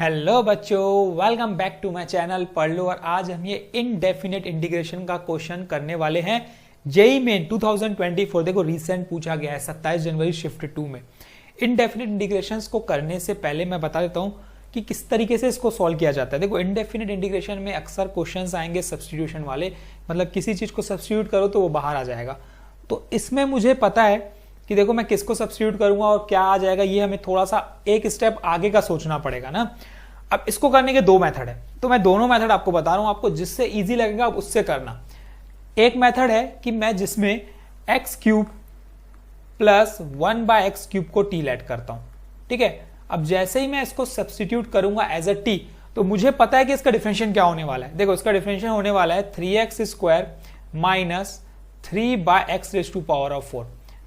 Hello बच्चों, welcome back to my channel पढ़ लो। और आज हम ये इनडेफिनेट इंटीग्रेशन का क्वेश्चन करने वाले हैं जेईई मेन 2024। देखो रिसेंट पूछा गया है 27 जनवरी शिफ्ट 2 में। इनडेफिनेट इंटीग्रेशंस को करने से पहले मैं बता देता हूँ कि किस तरीके से इसको सॉल्व किया जाता है। देखो इनडेफिनेट इंटीग्रेशन में अक्सर क्वेश्चंस आएंगे सब्स्टिट्यूशन वाले, मतलब किसी चीज को सब्स्टिट्यूट करो तो वो बाहर आ जाएगा। तो इसमें मुझे पता है कि देखो मैं किसको सब्स्टिट्यूट करूंगा और क्या आ जाएगा, ये हमें थोड़ा सा एक स्टेप आगे का सोचना पड़ेगा ना। अब इसको करने के दो मेथड है, तो मैं दोनों मेथड आपको बता रहा हूं, आपको जिससे इजी लगेगा आप उससे करना। एक मेथड है कि मैं जिसमें एक्स क्यूब प्लस 1/x³ को टी लेट करता हूं, ठीक है। अब जैसे ही मैं इसको सब्स्टिट्यूट करूंगा एज अ टी, तो मुझे पता है कि इसका डिफरेंशिएशन क्या होने वाला है। देखो इसका डिफरेंशिएशन होने वाला है 3x² माइनस 3/x⁴,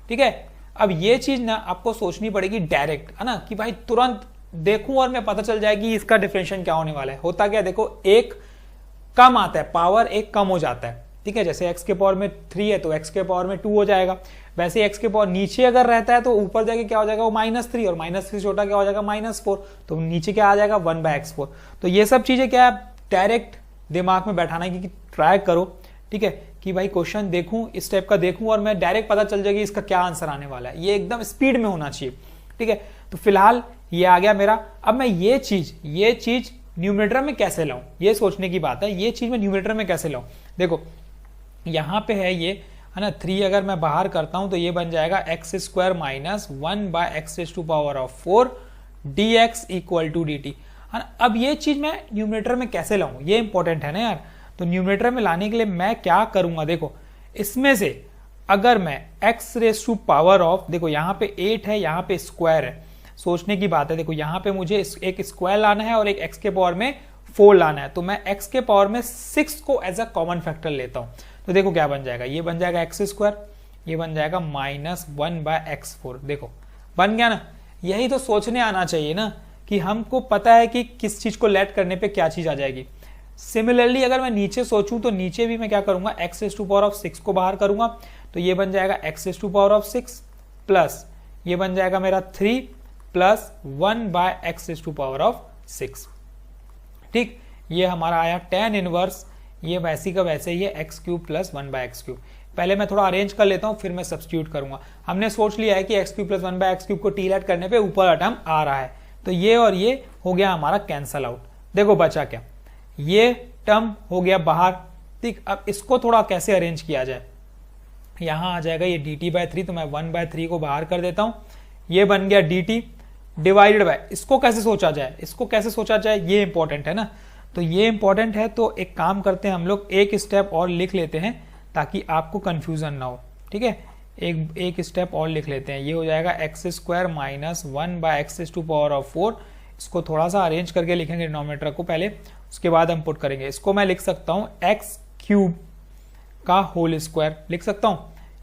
ठीक है। अब ये चीज ना आपको सोचनी पड़ेगी डायरेक्ट, है ना, कि भाई तुरंत देखूं और मैं पता चल जाएगी इसका डिफरेंशिएशन क्या होने वाला है। होता क्या, देखो एक कम आता है, पावर एक कम हो जाता है, ठीक है। जैसे x के पावर में 3 है तो x के पावर में 2 हो जाएगा। वैसे ही x के पावर नीचे अगर रहता है तो ऊपर जाके क्या हो जाएगा, वो -3, और -3 छोटा क्या हो जाएगा, -4, तो नीचे क्या आ जाएगा 1/x4। तो ये सब चीजें क्या है, डायरेक्ट दिमाग में बैठाना है कि ट्राई करो, ठीक है, कि भाई क्वेश्चन देखूं, इस टाइप का देखूं और मैं डायरेक्ट पता चल जाएगी इसका क्या आंसर आने वाला है। ये एकदम स्पीड में होना चाहिए, ठीक है। तो फिलहाल ये आ गया मेरा। अब मैं ये चीज न्यूमरेटर में कैसे लाऊं, ये सोचने की बात है। ये चीज मैं न्यूमरेटर में कैसे लाऊं, देखो यहां पे है ये, है ना, 3 अगर मैं बाहर करता हूं तो ये बन जाएगा x² minus 1/x⁴ dx equal to dt, है ना। अब ये चीज मैं न्यूमरेटर में कैसे लाऊं, ये इंपॉर्टेंट है ना यार। तो न्यूमरेटर में लाने के लिए मैं क्या करूंगा, देखो इसमें से अगर मैं x⁻⁴, देखो यहाँ पे 8 है, यहाँ पे स्क्वायर है, सोचने की बात है। देखो यहाँ पे मुझे एक स्क्वायर लाना है और एक x के पावर में 4 लाना है, तो मैं x के पावर में 6 को एज अ कॉमन फैक्टर लेता हूं। तो देखो क्या बन जाएगा, ये बन जाएगा x², ये बन जाएगा -1/x4। देखो बन गया ना। यही तो सोचने आना चाहिए ना, कि हमको पता है कि किस चीज को लेट करने पे क्या चीज आ जाएगी। सिमिलरली अगर मैं नीचे सोचूं तो नीचे भी मैं क्या करूंगा, x⁻⁶ को बाहर करूंगा, तो ये बन जाएगा x⁻⁶ प्लस ये बन जाएगा मेरा 3 प्लस 1/x⁻⁶, ठीक। ये हमारा आया tan इनवर्स, ये वैसी का वैसे ही है x³ प्लस 1/x³। पहले मैं थोड़ा अरेंज कर लेता हूं, फिर मैं सब्स्टिट्यूट करूंगा। हमने सोच लिया है कि x³ प्लस 1/x³ को टी लेट करने पे ऊपर टर्म आ रहा है, तो ये और ये हो गया हमारा कैंसल आउट। देखो बचा क्या, ये टर्म हो गया बाहर, ठीक। अब इसको थोड़ा कैसे अरेंज किया जाए, यहां आ जाएगा ये dt/3, तो मैं 1/3 को बाहर कर देता हूं, ये बन गया dt डिवाइडेड बाय, इसको कैसे सोचा जाए, ये इंपॉर्टेंट है ना। तो ये इंपॉर्टेंट है, तो एक काम करते हैं हम लोग, एक स्टेप और लिख लेते हैं ताकि आपको कंफ्यूजन ना हो, ठीक है। एक स्टेप और लिख लेते हैं, ये हो जाएगा x² माइनस 1/x⁴। इसको थोड़ा सा अरेंज करके लिखेंगे डिनोमिनेटर को पहले, उसके बाद हम पुट करेंगे। इसको मैं लिख सकता हूं x³ का होल स्क्वायर लिख सकता हूं,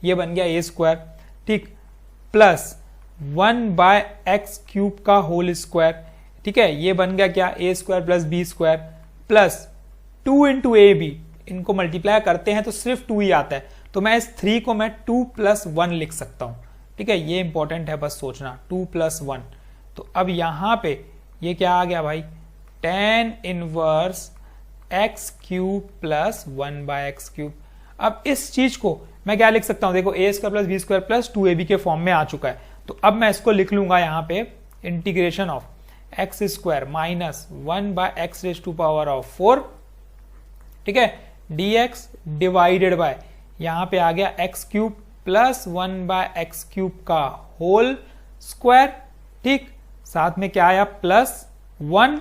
ये बन गया a², ठीक, प्लस 1/x³ का होल स्क्वायर, ठीक है, ये बन गया क्या, a² plus b² plus 2 × ab, इनको मल्टीप्लाई करते हैं तो सिर्फ 2 ही आता है, तो मैं इस 3 को मैं 2 + 1 लिख सकता हूं, ठीक है। ये इंपॉर्टेंट है बस सोचना, 2 + 1। तो अब यहां पे ये क्या आ गया भाई, tan inverse x³ plus 1/x³। अब इस चीज को मैं क्या लिख सकता हूं, देखो a² plus b² plus 2ab के फॉर्म में आ चुका है। तो अब मैं इसको लिख लूंगा यहाँ पे, integration of x² minus 1/x⁴, ठीक है, dx डिवाइडेड बाय, यहां पे आ गया x³ प्लस 1/x³ का होल स्क्वायर, ठीक, साथ में क्या आया प्लस 1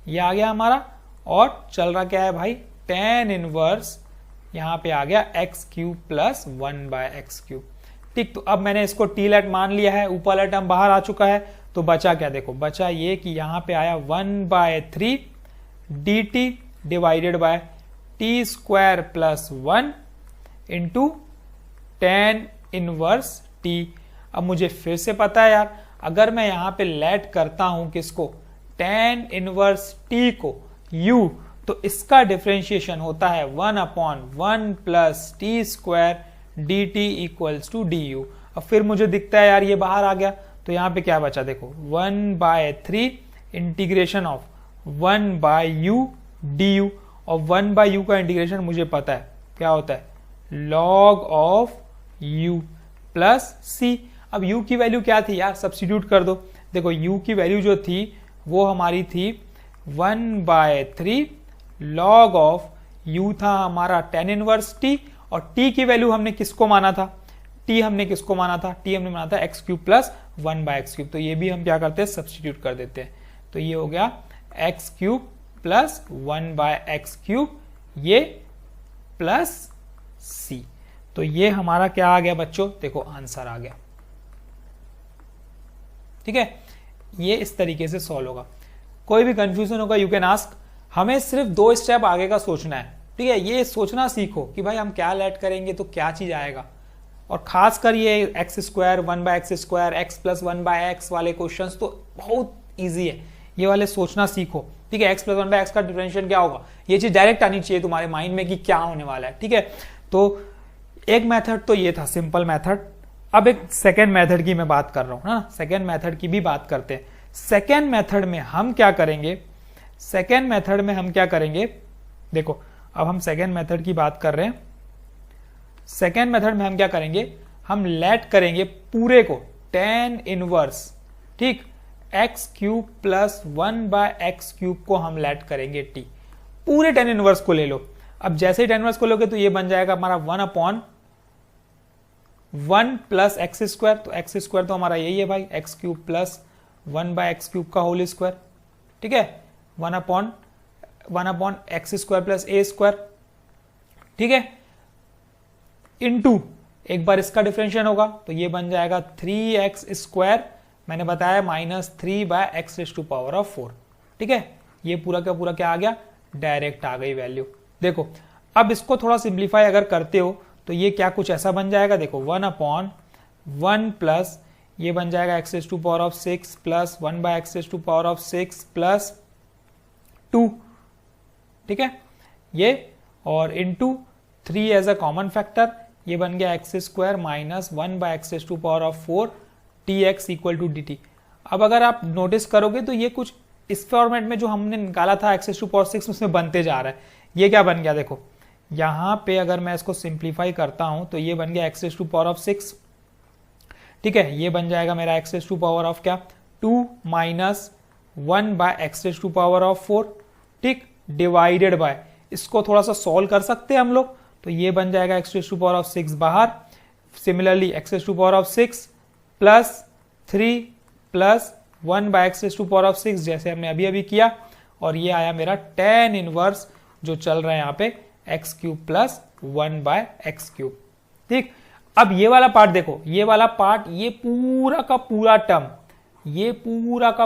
ये आ गया हमारा, और चल रहा क्या है भाई, tan इनवर्स, यहां पे आ गया x³ प्लस 1/x³, ठीक। तो अब मैंने इसको टी लेट मान लिया है, ऊपर वाला टर्म बाहर आ चुका है, तो बचा क्या, देखो बचा ये कि यहां पे आया 1/3 dt divided by t² plus 1 into tan inverse t। अब मुझे फिर से पता है यार, अगर मैं यहां पे लेट करता हूं किसको, tan इनवर्स t को u, तो इसका डिफरेंशिएशन होता है 1/1 plus t² dt equals to du। अब फिर मुझे दिखता है यार ये बाहर आ गया, तो यहाँ पे क्या बचा देखो 1/3 इंटीग्रेशन ऑफ 1/u du, और 1/u का इंटीग्रेशन मुझे पता है क्या होता है, log of u plus c। अब u की वैल्यू क्या थी यार, सब्स्टिट्यूट कर दो। देखो u की वैल्यू जो थी वो हमारी थी 1/3 log ऑफ u था हमारा tan इनवर्स t, और t की वैल्यू हमने किसको माना था, t हमने माना था x cube plus 1/x cube. तो ये भी हम क्या करते हैं, सब्स्टिट्यूट कर देते हैं। तो ये हो गया x cube plus 1/x cube, ये प्लस c। तो ये हमारा क्या आ गया बच्चों, देखो आंसर आ गया। ठीक है, ये इस तरीके से सॉल्व होगा। कोई भी कंफ्यूजन होगा यू कैन आस्क। हमें सिर्फ 2 स्टेप आगे का सोचना है। ठीक है, ये सोचना सीखो कि भाई हम क्या लेट करेंगे तो क्या चीज आएगा, और खासकर ये x square 1/x square x plus 1/x वाले क्वेश्चंस तो बहुत इजी है, ये वाले सोचना सीखो। ठीक है, x प्लस 1/x का डिफरेंशियल क्या होगा, ये चीज डायरेक्ट आनी चाहिए तुम्हारे माइंड में कि क्या होने वाला है। ठीक है, तो एक मेथड तो ये था सिंपल मेथड। अब एक सेकेंड मेथड की मैं बात कर रहा हूं ना, सेकेंड मेथड की भी बात करते हैं। सेकेंड मेथड में हम क्या करेंगे, देखो अब हम सेकेंड मेथड की बात कर रहे हैं। सेकेंड मेथड में हम क्या करेंगे, हम लेट करेंगे पूरे को tan इनवर्स, ठीक, x cube plus 1/x cube को हम लेट करेंगे t। पूरे tan इनवर्स को ले लो। अब जैसे ही tan इनवर्स को लोगे तो ये बन जाएगा हमारा 1/1 प्लस एक्स स्क्वायर। तो एक्स स्क्वायर तो हमारा यही है भाई, x cube plus 1/x cube का होल स्क्वायर। ठीक है, 1/x square plus a square. ठीक है, इनटू एक बार इसका डिफरेंशियल होगा तो ये बन जाएगा 3x स्क्वायर, मैंने बताया -3/x⁴। ठीक है, ये पूरा का पूरा क्या आ गया, डायरेक्ट आ गई वैल्यू। देखो अब इसको थोड़ा सिंप्लीफाई अगर करते हो तो ये क्या कुछ ऐसा बन जाएगा, देखो 1/1 प्लस ये बन जाएगा x⁶ प्लस 1/x⁶ प्लस 2। ठीक है, ये और into 3 as a common factor, ये बन गया x square minus 1/x⁴ dx equal to dt। अब अगर आप नोटिस करोगे तो ये कुछ इस फॉर्मेट में जो हमने निकाला था x⁴ उसमें बनते जा रहा है। ये क्या बन गया, देखो यहां पे अगर मैं इसको सिंप्लीफाई करता हूं तो ये बन गया x⁶। ठीक है, ये बन जाएगा मेरा x⁴ क्या 2 माइनस 1/x⁴। ठीक, डिवाइडेड बाय, इसको थोड़ा सा सॉल्व कर सकते हैं हम लोग, तो ये बन जाएगा x⁶ बाहर। Similarly x⁶ plus 3 plus 1/x⁶ जैसे हमने अभी अभी किया, और ये आया मेरा tan इनवर्स जो चल रहा है यहाँ पे x cube plus 1/x cube. ठीक, अब ये वाला पार्ट देखो, ये वाला पार्ट, ये पूरा का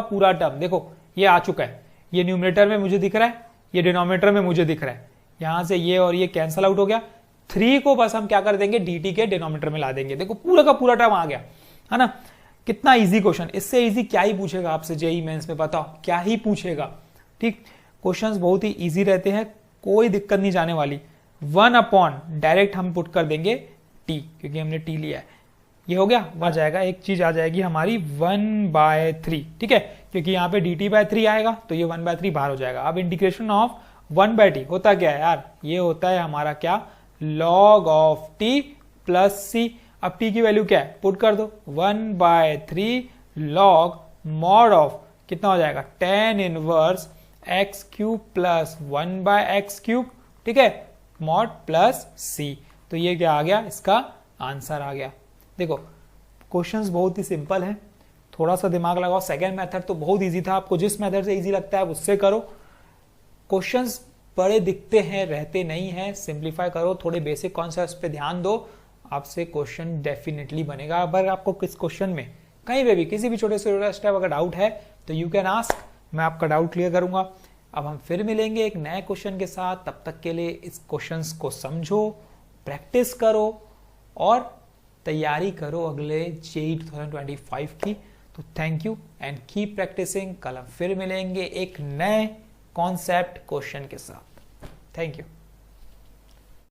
पूरा टर्म देखो ये आ चुका है। ये न्यूमरेटर में मुझे दिख रहा है, ये डिनोमिनेटर में मुझे दिख रहा है। यहां से ये और ये कैंसल आउट हो गया। 3 को बस हम क्या कर देंगे, dt के डिनोमिनेटर में ला देंगे। देखो पूरा का पूरा टर्म आ गया, है ना। कितना इजी क्वेश्चन, इससे इजी क्या ही पूछेगा आपसे जेईई मेंस में, बताओ क्या ही पूछेगा। ठीक, क्वेश्चंस बहुत ही इजी रहते हैं, कोई दिक्कत नहीं जाने वाली। 1 डायरेक्ट हम पुट कर देंगे t, क्योंकि हमने t लिया है। ये हो गया, आ जाएगा एक चीज आ जाएगी हमारी 1/3। ठीक है, क्योंकि यहाँ पे dt/3 आएगा तो ये 1/3 बाहर हो जाएगा। अब इंटीग्रेशन ऑफ 1/t होता क्या है यार, ये होता है हमारा क्या, log of t plus c। अब t की वैल्यू क्या है, पुट कर दो 1/3 log मॉड ऑफ कितना हो जाएगा, tan inverse x cube plus 1/x cube. ठीक है, मॉड प्लस c। तो ये क्या आ गया, इसका आंसर आ गया। देखो क्वेश्चंस बहुत ही सिंपल है, थोड़ा सा दिमाग लगाओ। सेकेंड मेथड तो बहुत इजी था, आपको जिस मेथड से इजी लगता है उससे करो। क्वेश्चंस बड़े दिखते हैं, रहते नहीं हैं, सिंप्लीफाई करो, थोड़े बेसिक कॉन्सेप्ट्स पे ध्यान दो, आपसे क्वेश्चन डेफिनेटली बनेगा। अगर आपको किस क्वेश्चन में कहीं पे भी किसी भी छोटे से छोटा स्टेप अगर डाउट है तो यू कैन आस्क, मैं आपका डाउट क्लियर करूंगा। अब हम फिर मिलेंगे एक नए क्वेश्चन के साथ, तब तक के लिए इस क्वेश्चंस को समझो, प्रैक्टिस करो और तैयारी करो अगले जेईई 2025 की। तो thank you and keep practising. कल हम फिर मिलेंगे एक नए कॉन्सेप्ट क्वेश्चन के साथ। Thank you.